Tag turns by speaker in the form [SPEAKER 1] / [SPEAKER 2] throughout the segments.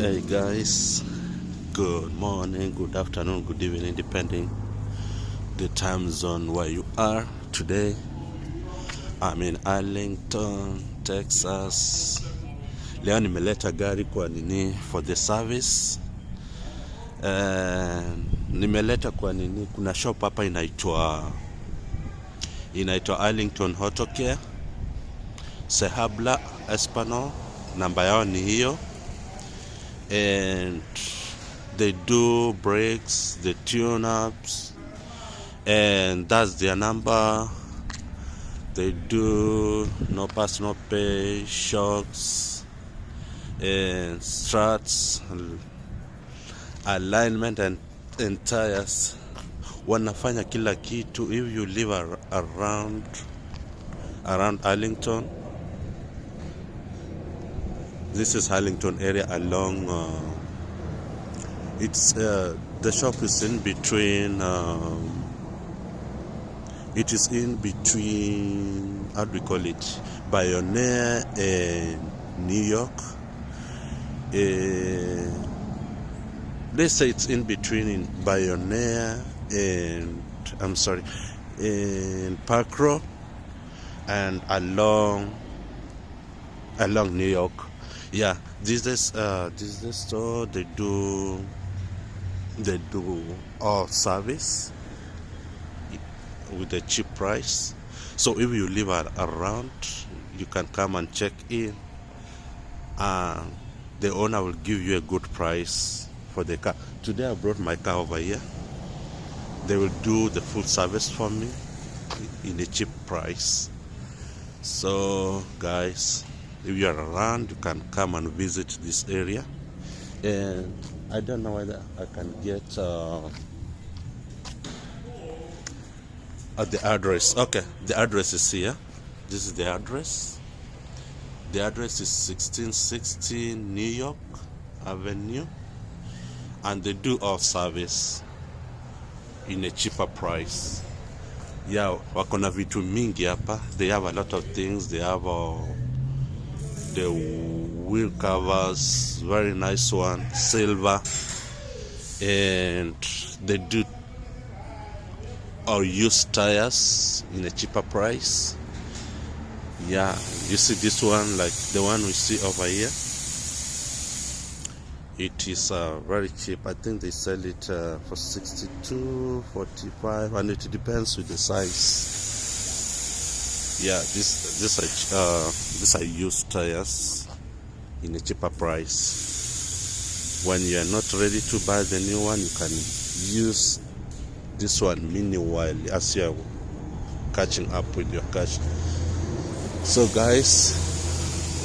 [SPEAKER 1] Hey guys, good morning, good afternoon, good evening, depending the time zone where you are. Today I'm in Arlington, Texas. Leo nimeleta gari kwa nini for the service. Nimeleta kwa nini, kuna shop hapa inaitwa Arlington Auto Care, Sehabla Espano, namba yao ni hiyo. And they do brakes, the tune-ups, and that's their number. They do no pass, no pay, shocks, and struts, alignment, and tires. Wanafanya kila kitu. If you live around Arlington, this is Arlington area along the shop is in between it is in between, how do we call it, Pioneer and New York. They say it's in between in Pioneer and in Park Row and along New York. Yeah, this is the store. They do all service with a cheap price. So if you live around, you can come and check in. The owner will give you a good price for the car. Today I brought my car over here. They will do the full service for me in a cheap price. So guys, if you are around, you can come and visit this area. And I don't know whether I can get the address. Okay, the address is here. This is the address. The address is 1660 New York Avenue, and they do all service in a cheaper price. Yeah, wako na vitu mingi hapa. They have a lot of things. They have the wheel covers, very nice one, silver, and they do or used tires in a cheaper price. Yeah, you see this one, like the one we see over here, it is very cheap. I think they sell it for $62, $45, and it depends with the size. Yeah, these are used tires in a cheaper price. When you are not ready to buy the new one, you can use this one meanwhile as you are catching up with your cash. So guys,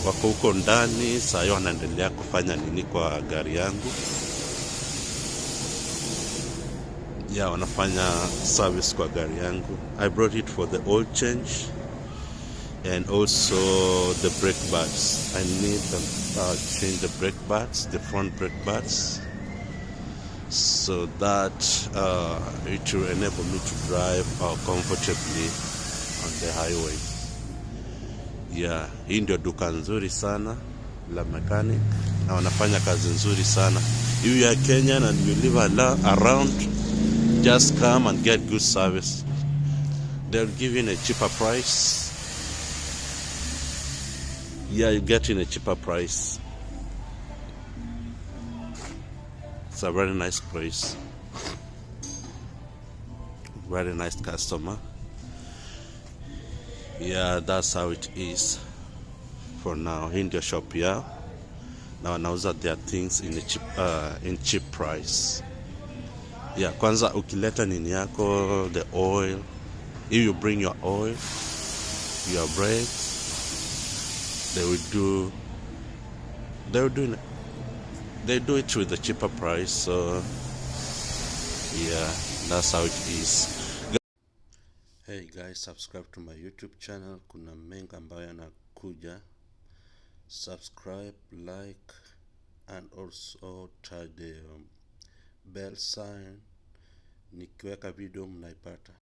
[SPEAKER 1] wako huko ndani saa hiyo wanaendelea kufanya nini kwa gari yangu. Yeah, wanafanya service kwa gari yangu. I brought it for the oil change and also the brake pads. I need them change the brake pads, the front brake pads, so that it will enable me to drive comfortably on the highway. Yeah, hii ndio duka nzuri sana la mechanic na wanafanya kazi nzuri sana. If you are Kenyan and you live around, just come and get good service. They'll give you a cheaper price. Yeah, you get in a cheaper price. It's a very nice place. Very nice customer. Yeah, that's how it is for now. In the shop here, now wanauza their things in a cheap price. Yeah, kwanza ukileta nini yako, the oil, if you bring your oil, your brakes, they do it with a cheaper price. So yeah, that's how it is. Hey guys, subscribe to my YouTube channel. Kuna mengi ambayo yanakuja. Subscribe, like, and also touch the bell sign. Nikiweka video mnaipata.